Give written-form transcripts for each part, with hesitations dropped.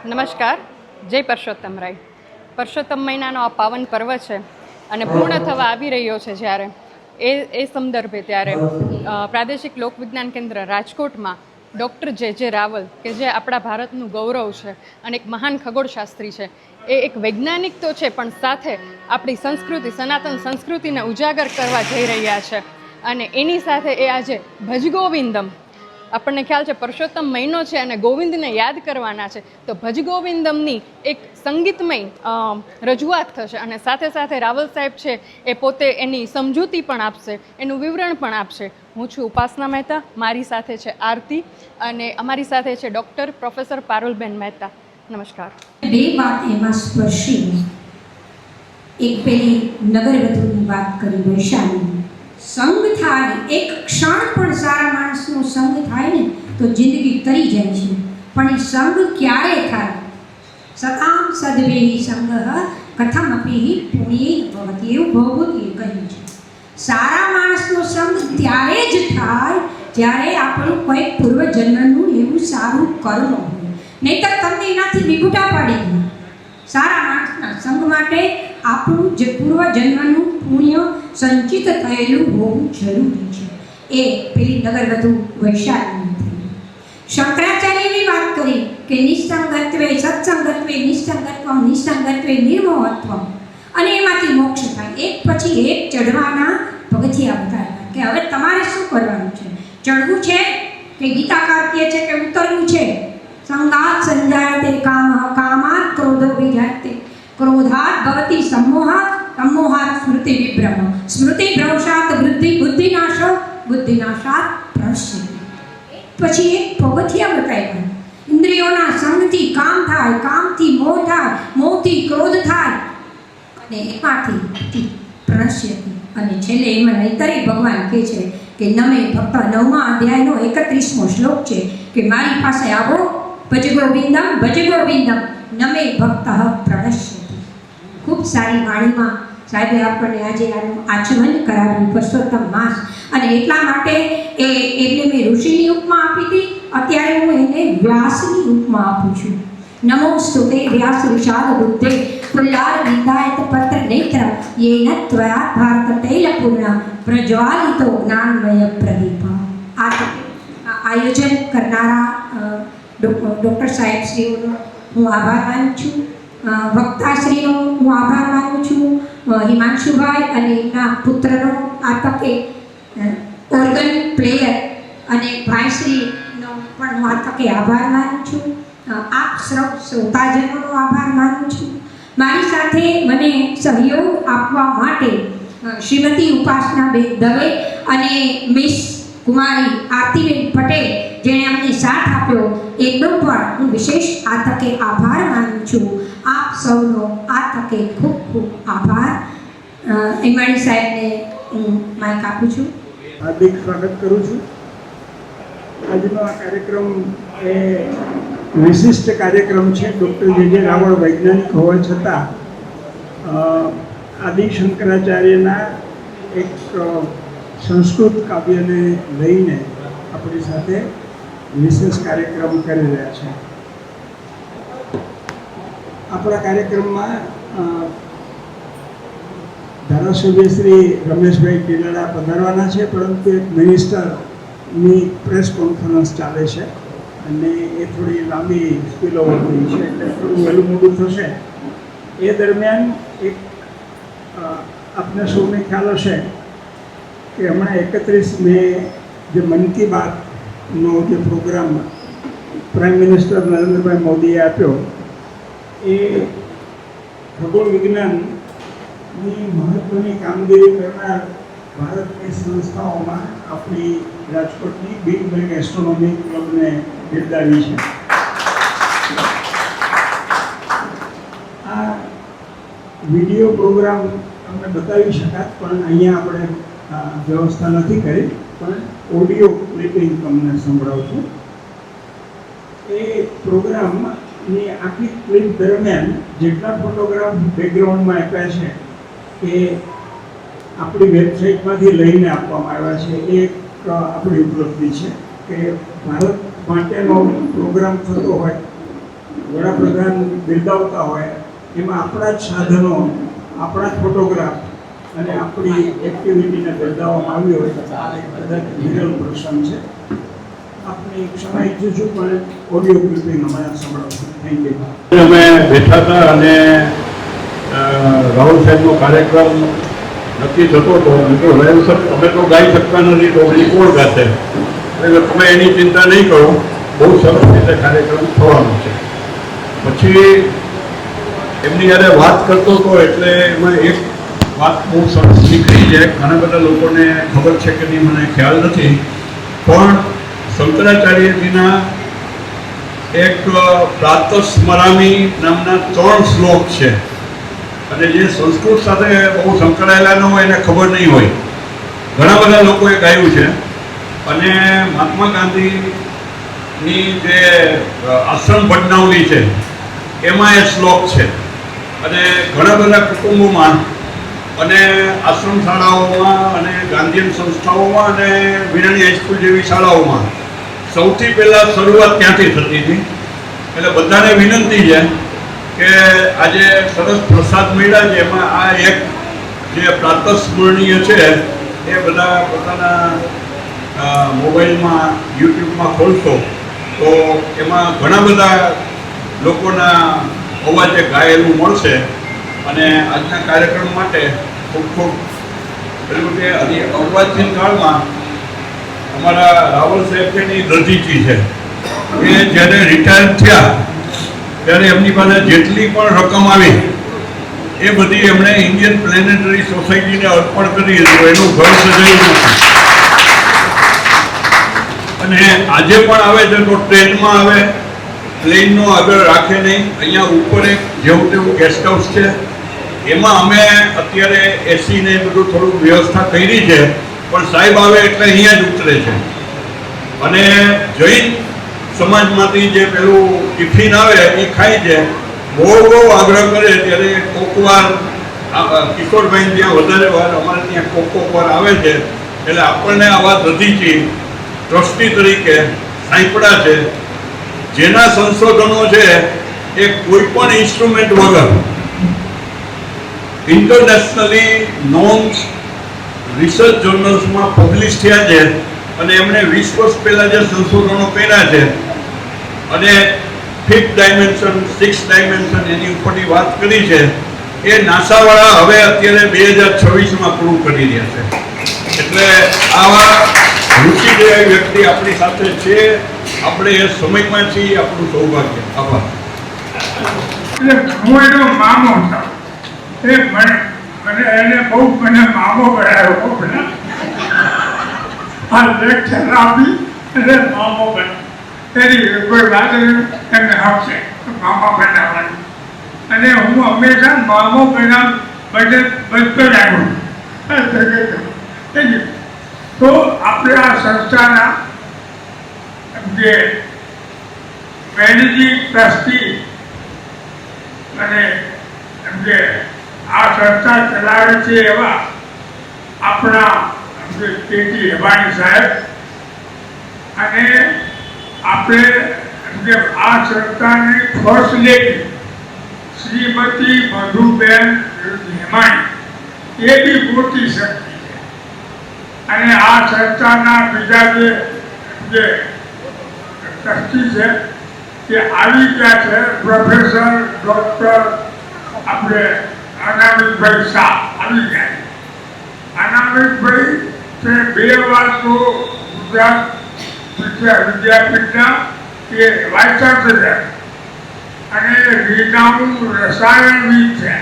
નમસ્કાર, જય પરસોત્તમરાય. પરસોત્તમ મહિનાનો આ પાવન પર્વ છે અને પૂર્ણ થવા આવી રહ્યો છે જ્યારે એ સંદર્ભે ત્યારે પ્રાદેશિક લોકવિજ્ઞાન કેન્દ્ર રાજકોટમાં ડૉક્ટર જે રાવલ કે જે આપણા ભારતનું ગૌરવ છે અને એક મહાન ખગોળશાસ્ત્રી છે, એ એક વૈજ્ઞાનિક તો છે પણ સાથે આપણી સંસ્કૃતિ, સનાતન સંસ્કૃતિને ઉજાગર કરવા જઈ રહ્યા છે. અને એની સાથે એ આજે ભજગોવિંદમ, આપણને ખ્યાલ છે પરસોત્તમ મહિનો છે અને ગોવિંદને યાદ કરવાના છે, તો ભજગોવિંદમની એક સંગીતમય રજૂઆત થશે અને સાથે સાથે રાવલ સાહેબ છે એ પોતે એની સમજૂતી પણ આપશે, એનું વિવરણ પણ આપશે. હું છું ઉપાસના મહેતા, મારી સાથે છે આરતી અને અમારી સાથે છે ડૉક્ટર પ્રોફેસર પારુલબેન મહેતા. નમસ્કાર. બે વાત એમાં સ્પર્શી, એક પેલી નગરવધુની વાત કરી વૈશાલી. સંગ થાય, એક ક્ષણ પણ સારા માણસનો સંગ થાય ને તો જિંદગી તરી જાય છે. પણ એ સંગ ક્યારે થાય? સતામ સદવેહી સંગ કથમપી પુણ્યેન ભવતિ, એવું ભવભૂતિએ કહ્યું છે. સારા માણસનો સંગ ત્યારે જ થાય જ્યારે આપણું કંઈક પૂર્વજન્મનું એવું સારું કર્મ હોય, નહીંતર તમને એનાથી વિભૂટા પાડી દે. સારા માણસના સંગ માટે આપણું જે પૂર્વજન્મનું પુણ્ય સંચિત થયેલું હોવું જરૂરી છે. એ પેલી નગરવધુ વૈશાલીની થઈ. શંકરાચાર્યની વાત કરી કે નિસંગત્વે સત્સંગત્વે નિસંગત્વમ નિસંગત્વે નિર્મોહત્વમ, અને એમાંથી મોક્ષ થાય. એક પછી એક ચઢવાના પગથિયા બતાવ્યા કે હવે તમારે શું કરવાનું છે. ચડવું છે કે ગીતાકાર કહે છે કે ઉતરવું છે. સંગાત સંજાયતે કામઃ, કામાત ક્રોધો વિજાયતે, ક્રોધાત ભવતિ सम्मोहात्, सम्मोहात् स्मृति विभ्रम, स्मृति भ्रंशात् वृद्धि बुद्धिनाशो, बुद्धिनाशात् भ्रष्यति. પછી એક પગથિયા બતાવ્યા. ઇન્દ્રિયોના સંગથી કામ થાય, કામથી મોહ થાય, મોહથી ક્રોધ થાય અને એમાંથી ભ્રષ્યતિ. અને છેલ્લે એમાં નૈતરે ભગવાન કહે છે કે નમે ભક્ત, 9મા અધ્યાયનો 31મો શ્લોક છે કે મારી પાસે આવો, ભજ ગોવિંદમ ભજ ગોવિંદમ નમે ભક્ત પ્રણશ્યતિ. ખૂબ સારી વાણીમાં સાહેબે આપણને આજે આનું આચમન કરાવ્યું, પરસોત્તમ માસ. અને એટલા માટે એટલે મેં ઋષિની ઉપમા આપી હતી, અત્યારે હું એને વ્યાસની ઉપમા આપું છું. નમોસ્તુતે વ્યાસ વિશાલ બુદ્ધે પુલ્લાર વિંદાયત પત્ર નેત્ર યેન ત્વયા ભારત તૈલપૂર્ણ પ્રજ્વાલિતો જ્ઞાનમય પ્રદીપ. આ આયોજન કરનારા ડૉક્ટર સાહેબશ્રીઓનો હું આભાર માનું છું. વક્તાશ્રીનો હું આભાર માનું છું. હિમાંશુભાઈ અને એમના પુત્રનો આ તકે ઓર્ગન પ્લેયર અને ભાઈશ્રીનો પણ હું આ તકે આભાર માનું છું. આપ શ્રોતાજનોનો આભાર માનું છું. મારી સાથે મને સહયોગ આપવા માટે શ્રીમતી ઉપાસનાબેન દવે અને મિસ કુમારી આરતીબેન પટેલ, જેણે અમને સાથ આપ્યો, એકદમ પણ હું વિશેષ આ તકે આભાર માનું છું. આપ સૌનો આ તકે ખૂબ ખૂબ આભાર. એમાણી સાહેબને હું માઇક આપું છું. હાર્દિક સ્વાગત કરું છું. આજનો આ કાર્યક્રમ એ વિશિષ્ટ કાર્યક્રમ છે. ડૉક્ટર જે રાવળ વૈજ્ઞાનિક હોવા છતાં આદિ શંકરાચાર્યના એક સંસ્કૃત કાવ્યને લઈને આપણી સાથે વિશેષ કાર્યક્રમ કરી રહ્યા છે. આપણા કાર્યક્રમમાં ધારાસભ્ય શ્રી રમેશભાઈ ટીલાડા પધારવાના છે, પરંતુ એક મિનિસ્ટરની પ્રેસ કોન્ફરન્સ ચાલે છે અને એ થોડી લાંબી સ્પીલ ઓવર થઈ છે, એટલે થોડું વહેલું મોડું થશે. એ દરમિયાન એક આપને સૌને ખ્યાલ હશે કે હમણાં 31 મે જે મન કી બાતનો જે પ્રોગ્રામ પ્રાઇમ મિનિસ્ટર નરેન્દ્રભાઈ મોદીએ આપ્યો, એ ખગોળ વિજ્ઞાનની મહત્ત્વની કામગીરી કરનાર ભારતની સંસ્થાઓમાં આપણી રાજકોટની બિગ બેંગ એસ્ટ્રોનોમી ક્લબને બિરદાવી છે. આ વિડીયો પ્રોગ્રામ તમને બતાવી શકાત, પણ અહીંયા આપણે વ્યવસ્થા નથી કરી, પણ ઓડિયો ક્લિપિંગ તમને સંભળાવું છું. એ પ્રોગ્રામની આખી ક્લિપ દરમિયાન જેટલા ફોટોગ્રાફ બેકગ્રાઉન્ડમાં આપ્યા છે એ આપણી વેબસાઇટમાંથી લઈને આપવામાં આવ્યા છે. એ એક આપણી ઉપલબ્ધિ છે કે ભારત માટેનો પ્રોગ્રામ થતો હોય, વડાપ્રધાન વડાપ્રધાન બિરદાવતા હોય એમાં આપણા જ સાધનો, આપણા જ ફોટોગ્રાફ અને આપણી એક્ટિવિટીને બિરદાવવામાં આવી હોય તો આ એક કદાચ વિરલ પ્રસંગ છે. આપની ક્ષમા ઈચ્છું છું, પણ ઓડિયો ક્લિપિંગ અમારા સંભળાવશું. Thank you. અમે બેઠા હતા અને રાહુલ સાહેબનો કાર્યક્રમ નક્કી થતો હતો. રાહુલ સાહેબ તમે તો ગાઈ શકતા નથી તો બીજી કોણ ગાશે, એટલે તમે એની ચિંતા નહીં કરો, બહુ સરસ રીતે કાર્યક્રમ થવાનો છે. પછી એમની જ્યારે વાત કરતો હતો એટલે એમાં એક વાત બહુ સરસ નીકળી છે. ઘણા બધા લોકોને ખબર છે કે નહીં મને ખ્યાલ નથી, પણ શંકરાચાર્યજીના એક પ્રાતસ્મરામી નામના 3 શ્લોક છે અને જે સંસ્કૃત સાથે બહુ સંકળાયેલા ન હોય એને ખબર નહીં હોય. ઘણા બધા લોકોએ ગાયું છે અને મહાત્મા ગાંધીની જે આશ્રમ ભટનાવલી છે એમાં એ શ્લોક છે. અને ઘણા બધા કુટુંબોમાં અને આશ્રમ શાળાઓમાં અને ગાંધીયન સંસ્થાઓમાં અને વિરાણી હાઈસ્કૂલ જેવી શાળાઓમાં સૌથી પહેલાં શરૂઆત ત્યાંથી થતી હતી. એટલે બધાને વિનંતી છે કે આજે સરસ પ્રસાદ મળ્યા છે, એમાં આ એક જે પ્રાતસ્મરણીય છે એ બધા પોતાના મોબાઈલમાં યુટ્યુબમાં ખોલશો તો એમાં ઘણા બધા લોકોના અવાજે ગાયેલું મળશે. અને આજના કાર્યક્રમ માટે ખૂબ ખૂબ પેલું કે અર્વાચીન કાળમાં અમારા રાવલ સાહેબની દધીચી છે એ જ્યારે રિટાયર થયા ત્યારે એમની પાસે જેટલી પણ રકમ આવી એ બધી એમણે ઇન્ડિયન પ્લેનેટરી સોસાયટીને અર્પણ કરી દીધું. એનું ઘર સજાયું નથી અને આજે પણ આવે છે તો ટ્રેનમાં આવે, પ્લેનનો આગળ રાખે નહીં. અહીંયા ઉપર એક જેવું તેવું ગેસ્ટ હાઉસ છે, એમાં અમે અત્યારે એસી ને બધું થોડું વ્યવસ્થા કરી છે, પણ સાહેબ આવે એટલે અહીંયા જ ઉતરે છે. અને જૈન સમાજમાંથી જે પેલું ટિફિન આવે એ ખાય છે. બહુ આગ્રહ કરે ત્યારે કોકવાર કિશોરભાઈ ત્યાં વધારે વાર અમારે ત્યાં કોકવાર આવે છે. એટલે આપણને આવા દધીચી ટ્રસ્ટી તરીકે સાંપડા છે જેના સંશોધનો છે એ કોઈ પણ ઇન્સ્ટ્રુમેન્ટ વગર ઇન્ટરનેશનલી નોન રિસર્ચ જર્નલ્સમાં પબ્લિશ થયા છે. અને એમણે 20 વર્ષ પહેલાં જે સંશોધનો કર્યા છે અને 5th ડાયમેન્શન 6th ડાયમેન્શન એની ઉપરની વાત કરી છે એ નાસાવાળા હવે અત્યારે 2026માં પૂરું કરી રહ્યા છે. એટલે આવા રુચિ જેવી વ્યક્તિ આપણી સાથે છે, આપણે એ સમયમાં છીએ, આપણું સૌભાગ્ય. આભાર. એટલે હું એનો મામો હતો, એ મને એને બહુ મને મામો બનાવ્યો. પેલા આ લેક્ચર આપી એટલે મામો બન્યો. એની કોઈ વાત એમને આપશે મામા બનાવવાની. અને હું હંમેશા મામો બનાવ બચતો જ આવ્યો. તો આપણે આ સંસ્થાના જે મેનેજિંગ ટ્રસ્ટી અને જે આ સંસ્થા ચલાવે છે એવા આપણા કેટી હેબાણી સાહેબ અને આપણે આ સંસ્થાની ફર્સ્ટ લેડી શ્રીમતી મધુબેન હેમાણી એ બી મોટી શક્તિ છે. અને આ સંસ્થાના બીજા જે ટ્રસ્ટી છે તે આવી ગયા છે. પ્રોફેસર ડૉક્ટર આપણે અનામિકભાઈ શાહ આવી ગયા છે. અનામિકભાઈ તે 2 વાર તો ગુજરાત વિદ્યાપીઠના એ વાઇસ ચાન્સેલર અને રિનાઉન્ડ રસાયણવિદ છે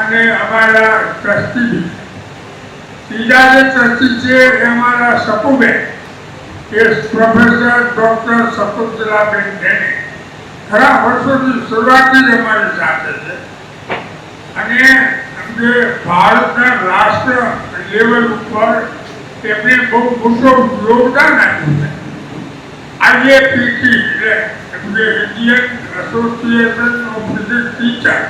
અને અમારા ટ્રસ્ટી બી. ત્રીજા જે ટ્રસ્ટી છે એ અમારા સપુબેન એ પ્રોફેસર ડૉક્ટર શકુંતલાબેન ડેને ઘણા વર્ષોથી શરૂઆતથી જ અમારી સાથે છે. અને જે ભારતના રાષ્ટ્ર લેવલ ઉપર એમને બહુ મોટું યોગદાન આપ્યું છે. IAPT એટલે Indian association of physics teacher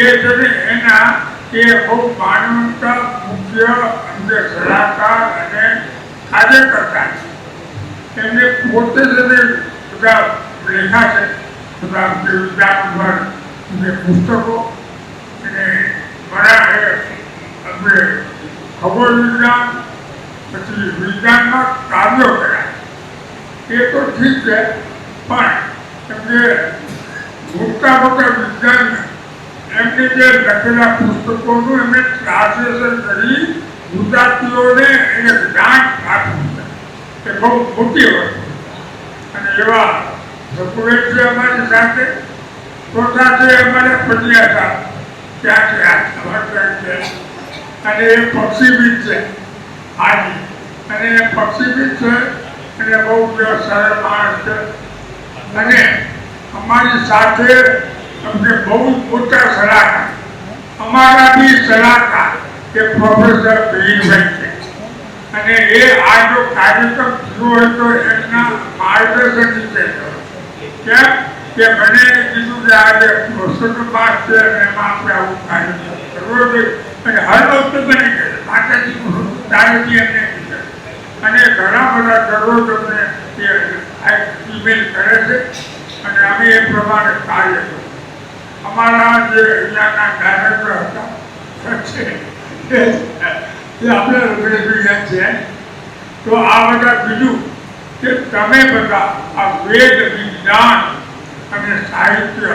એ છે એના એ બહુ માનવતા મુખ્ય સલાહકાર અને કાર્યકર્તા છે. એમને પોતે જ બધા લેખા છે બધા વિજ્ઞાન પર જે પુસ્તકો અને ઘણા આપણે ખગોળ વિજ્ઞાન પછી વિજ્ઞાનમાં કાર્યો કર્યા એ તો ઠીક છે, પણ એમને મોટા મોટા વિજ્ઞાન એમને જે લખેલા પુસ્તકોનું એમને ટ્રાન્સલેશન કરી ગુજરાતીઓને એને જ્ઞાન આપવું છે એ બહુ મોટી વસ્તુ. અને એવા ડોક્યુમેન્ટ છે અમારી સાથે, તો સાથે અમારે પટિયા સાહેબ ત્યાં છે, આ સમર્થન છે, અને એ પક્ષીવિદ છે હાજી, અને એ પક્ષીવિદ છે અને બહુ સરળ માણસ છે. અને અમારી સાથે અમને બહુ મોટા સલાહકાર, અમારા બી સલાહકાર કે પ્રોફેસર ભીલભાઈ છે, અને એ આજનો કાર્યક્રમ થયો હોય તો એમના માર્ગદર્શન નીચે કેમ કે મને કીધું કે આજે વસંત માસ છે અને એમાં આપણે આવું કાર્યક્રમ કરવો જોઈએ, અને હર વખતે બની ગયું માતાજી તારીખી એમને કીધું, અને ઘણા બધા દરરોજ અમને ઈમેલ કરે છે અને અમે એ પ્રમાણે કાર્ય કરીએ. અમારા જે અહીંયાના ડાયરેક્ટર હતા છે એ આપણે રઘુવીરભાઈ છે. તો આ બધા બીજું કે તમે બધા આ વેદ વિજ્ઞાન અને સાહિત્ય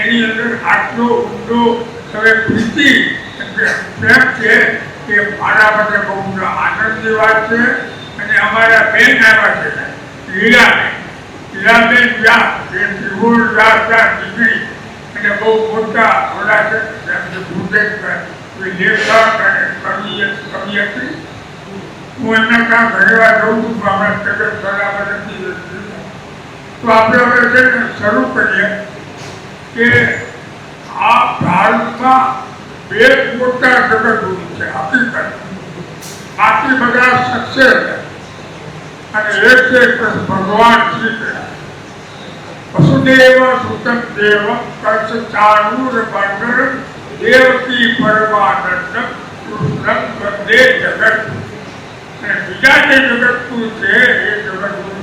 એની અંદર આટલો ઊંડો તમે પ્રીતિ પ્રેમ છે એ મારા માટે બહુ આનંદની વાત છે. અને અમારા બેન આવ્યા છે હીરાબેન વ્યાસ, એ ત્રિભુવન વ્યાસના દીકરી અને બહુ મોટા ઘોડા છે, એમને ભૂદેવ લેખક અને કવિ હતી. હું એમના ત્યાં ઘણી વાર જઉં છું, હમણાં તબિયત બરાબર નથી. તો આપણે હવે છે ને શરૂ કરીએ કે આ ભારતમાં બે મોટા જગતગુરુ છે હકીકત, બાકી બધા સક્સેસ છે. અને એક છે ભગવાન શ્રી કૃષ્ણ, વસુદેવ સુતમ દેવ કંસ ચાણૂર બંદર દેવકી પરમાનંદ કૃષ્ણ વંદે જગત. અને બીજા જે જગતગુરુ છે એ જગતગુરુ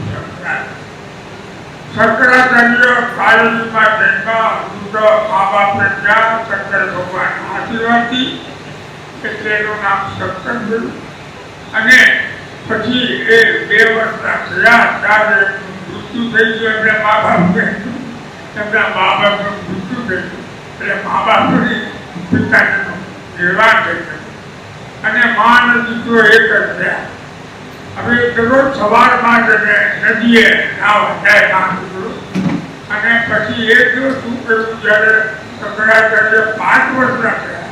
શંકરાચાર્ય કાળજીમાં જન્મ, વૃદ્ધ મા બાપને ત્યાં શંકર ભગવાન આશીર્વાદથી એટલે એનું નામ શંકર થયું. અને પછી એ 2 વર્ષના થયા ત્યારે મૃત્યુ થઈ ગયું, એમના મા બાપને એમના મા બાપનું મૃત્યુ થઈ ગયું, એટલે મા બાપની પિતાજીનું નિર્વાણ થઈ ગયું. અને મા અને દીકરો એક જ થયા. હવે દરરોજ સવારમાં જઈને નદીએ નાવા જાય મા દીકરો. અને પછી એક દિવસ શું કર્યું, જ્યારે શંકરાચાર્ય 5 વર્ષના થયા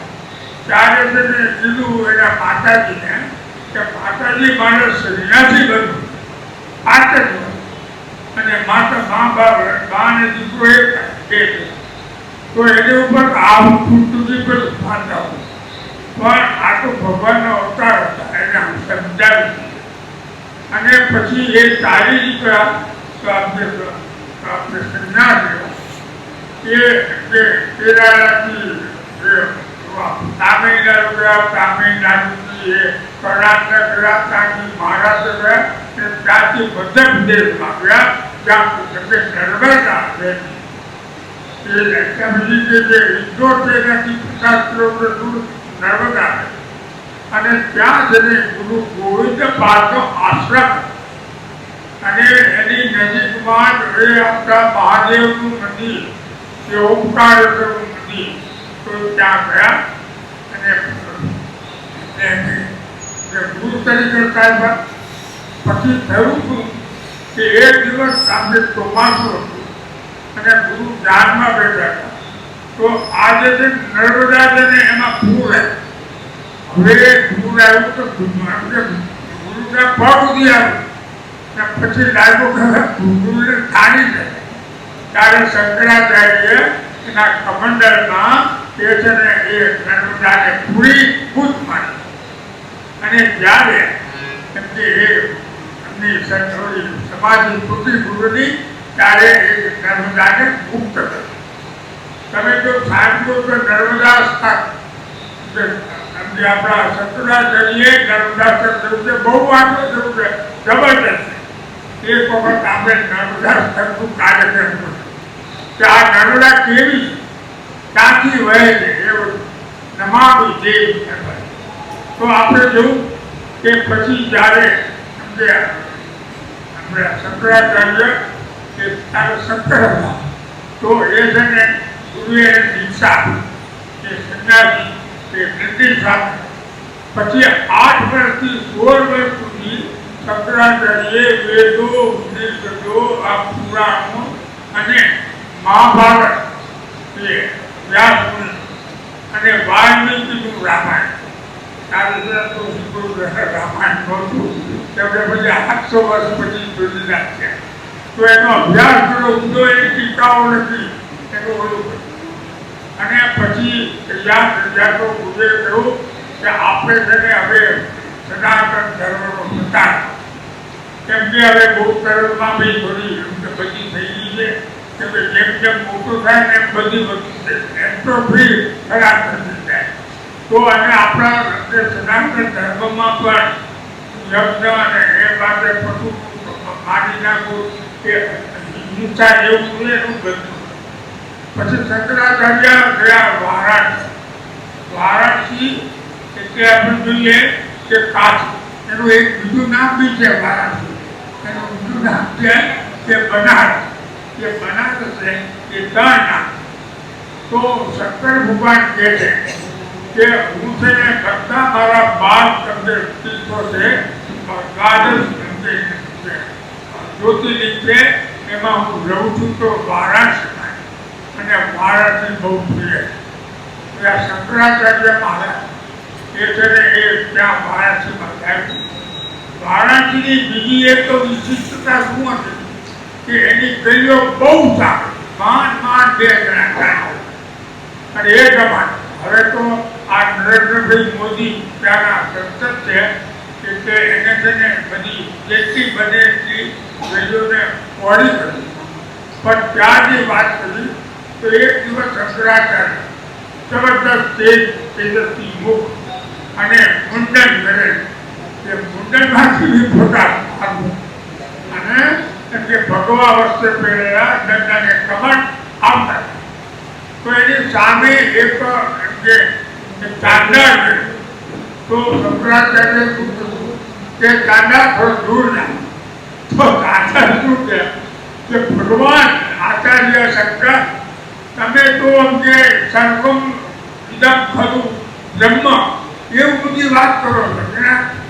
ત્યારે તેને કીધું એના માતાજીને કે માતાજી મારે સંન્યાસી બનવું 5 જ વર્ષ. અને મા બાપ અને દીકરો એક તો એની ઉપર આવું સુધી બધું માનતા હોય, પણ આ તો ભગવાનનો અવતાર હતા એને હું સમજાવી. અને પછી એ ચાલી દીકરા તો આપણે સંન્યાસ એ કેરાલાથી તામિલનાડુ ગયા, તામિલનાડુથી એ કર્ણાટક ગયા, ત્યાંથી મહારાષ્ટ્ર ગયા, અને ત્યાંથી મધ્યપ્રદેશમાં ગયા જ્યાં નર્મદા એનાથી 50 કિલોમીટર દૂર નર્મદા. અને ત્યાં જઈને ગુરુ ગોવિંદ પાદનો આશ્રમ અને એની નજીકમાં એ આપણા મહાદેવનું મંદિર, એ ઓમકારેશ્વરનું મંદિર, તો ત્યાં ગયા. અને ગુરુ તરીકે સાહેબ પછી થયું હતું કે એક દિવસ આપણે ચોમાસું હતું અને ગુરુ ધ્યાનમાં બેઠા હતા. તો આજે જે નર્મદા છે ને એમાં પૂર આવ્યું. હવે પૂર આવ્યું તો ગુરુના પગ ઉધી આવ્યું, પછી લાગ્યું કે ગુરુને થાળી જાય. ત્યારે શંકરાચાર્ય એના કમંડળમાં એ છે ને એ નર્મદાને પૂરી પૂત મારી. અને જ્યારે એમની સમાધિ તૂટી ગુરુની ત્યારે એ નર્મદાને મુક્ત કરી. તમે જો સાંભળો તો નર્મદા આપણા શંકરાચાર્યએ નર્મદા થયું છે, બહુ આગળ થયું છે, જબરદસ્ત. એક વખત આપણે નર્મદા સ્થળનું કાર્યક્રમ કર્યું કે આ નર્મદા કેવી ક્યાંથી વહે છે એ નમામિ દેવી નર્મદા. તો આપણે જોયું કે પછી જ્યારે આપણે શંકરાચાર્ય કે શંકર હતા તો એ છે ને સૂર્ય દીક્ષા કે સંન્યાસી કે બ્રિટિશ સાથે પછી 8 વર્ષથી 16 વર્ષ સુધી શંકરાચાર્ય વેદો ઉપનિષદો આ પુરાણો અને મહાભારત એ વ્યાસમુનિ અને વાલ્મીકીનું રામાયણ રામાયણ નહોતું તેમને પછી 800 વર્ષ પછી શોધી નાખ્યા. તો એનો અભ્યાસ કરો ઊંધો એની ટીકાઓ નથી એનું બધું અને પછી તો ગુજે કહ્યું કે આપણે તેને હવે સનાતન ધર્મનો પ્રચાર કેમ કે હવે બૌદ્ધ ધર્મમાં બી થોડી બધી થઈ ગઈ છે કે જેમ જેમ મોટું થાય ને એમ બધી વસ્તુ એન્ટ્રોફી ખરાબ થતી જાય. તો અને આપણા સનાતન ધર્મમાં પણ યજ્ઞ અને એ માટે પશુ મારી નાખવું એ હિંસા જેવું એનું બધું. પછી શંકરાચાર્ય ગયા વારાણસી એટલે આપણે જોઈએ કે કાશી એનું એક બીજું નામ બી છે વારાણસી. એનું બીજું નામ છે કે બનારસ. એ બનારસ છે એ 3 નામ. તો શંકર ભગવાન કહે છે કે હું છે ને બધા મારા 12 તીર્થો છે દ્વાદશ જ્યોતિર્લિંગ છે એમાં હું રહું છું તો વારાણસીમાં અને વારાણસી બહુ પ્રિય છે. શંકરાચાર્ય મહારાજ એ છે ને એ ત્યાં વારાણસીમાં થયું. વારાણસીની બીજી એક તો વિશિષ્ટતા શું હતી કે એની ગલીઓ બહુ સારી માંડ 2 જણા ચાલે અને એ જમાને હવે તો આ નરેન્દ્રભાઈ મોદી ત્યાંના સંસદ છે એટલે એને છે ને બધી જેટલી બને એટલી ગલીઓને પહોળી કરી. પણ ત્યાં જે વાત કરી તો એક દિવસ શંકરાચાર્ય જબરદસ્ત તેજસ્વી મુખ અને મુંડન કરે એ મુંડનમાંથી ફોટા અને એમને ભગવા વસ્ત્ર પહેરેલા દંડાને કમર આવતા. તો એની સામે એક ચાંદા તો શંકરાચાર્ય શું કહ્યું કે ચાંદા થોડો દૂર ના. તો ચાંદા શું કે ભગવાન આચાર્ય શંકર તમે તો અમને સર્વમ ઇદમ ખલુ બ્રહ્મ એવું બધી વાત કરો છો.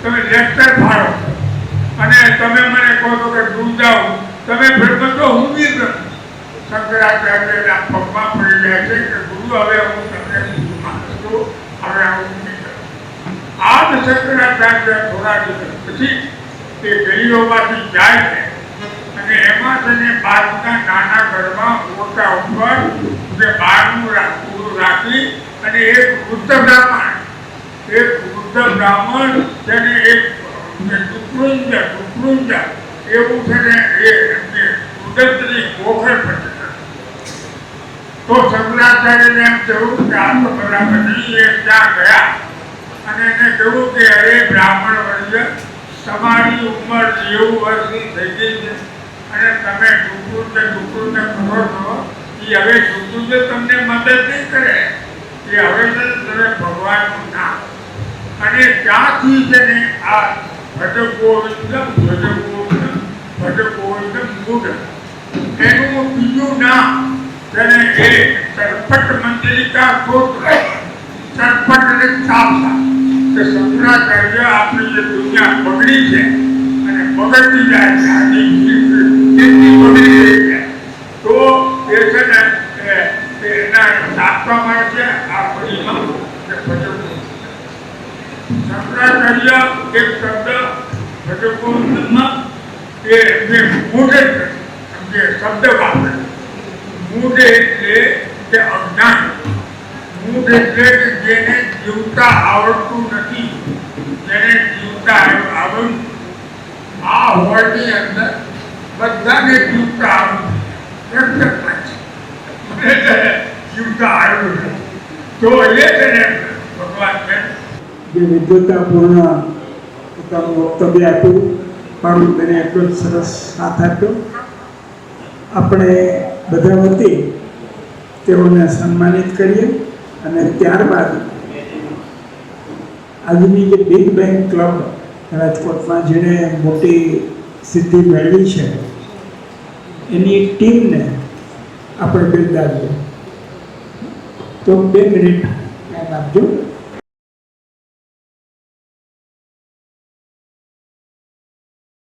તમે લેક્ચર ફાળો અને તમે મને કહો છો કે દૂર જાઓ તમે બ્રહ્મ તો હું બી બ્રહ્મ. શંકરાચાર્યના પગમાં પડી જાય છે કે ગુરુ હવે હું તમને માનું છું હવે આવું નહીં કરું. આ જ શંકરાચાર્ય થોડા દિવસ પછી તે ગલીઓમાંથી જાય છે અને એમાં તેને બાજુના નાના ઘરમાં ઓટા ઉપર જે બારનું રાખી અને એક વૃદ્ધ બ્રાહ્મણ તેને એક ટુકડુંજ એવું છે ને એ ઉદંતની પોખર પડે. તો શંકરાચાર્યને એમ કહ્યું કે આ તો બરાબર નહીં. એ ત્યાં ગયા અને એને કહ્યું કે અરે બ્રાહ્મણ વર્ગ તમારી ઉંમર 90 વર્ષની થઈ ગઈ છે અને તમે ટુકડું કરો છો એ હવે ટુકડું તમને મદદ નહીં કરે. એ હવે તમે ભગવાનનું નામ અને ત્યાંથી છે ને આ ભજ ગોવિંદમ મૂળ એનું બીજું નામ તેને એ સરપટ મંજરિકા સ્તોત્ર સરપટ અને છાપતા કે શંકરાચાર્ય આપણી જે દુનિયા બગડી છે અને બગડતી જાય છે આની બગડી રહી છે તો એ છે ને એના નાખવા માટે આ બળીમાં શંકરાચાર્ય એક શબ્દ ભજગોવિંદમાં એ મૂઢ શબ્દ વાપરે. મૂઢ એટલે કે અજ્ઞાન. મૂઢ એટલે કે જેને જીવતા આવડતું નથી, જેને જીવતા આવડતું. આ હોળની અંદર બધાને જીવતા આવડતું જીવતા આવ્યું તો એ છે ભગવાન છે જે વિદ્વતાપૂર્ણ પોતાનું વક્તવ્ય આપ્યું પણ તેને એટલો જ સરસ સાથ આપ્યો. આપણે બધા વતી તેઓને સન્માનિત કરીએ અને ત્યારબાદ આજની જે બિગ બેંગ ક્લબ રાજકોટમાં જેણે મોટી સિદ્ધિ મેળવી છે એની ટીમને આપણે બિરદાવીએ. તો 2 મિનિટ ટાઈમ આપજો.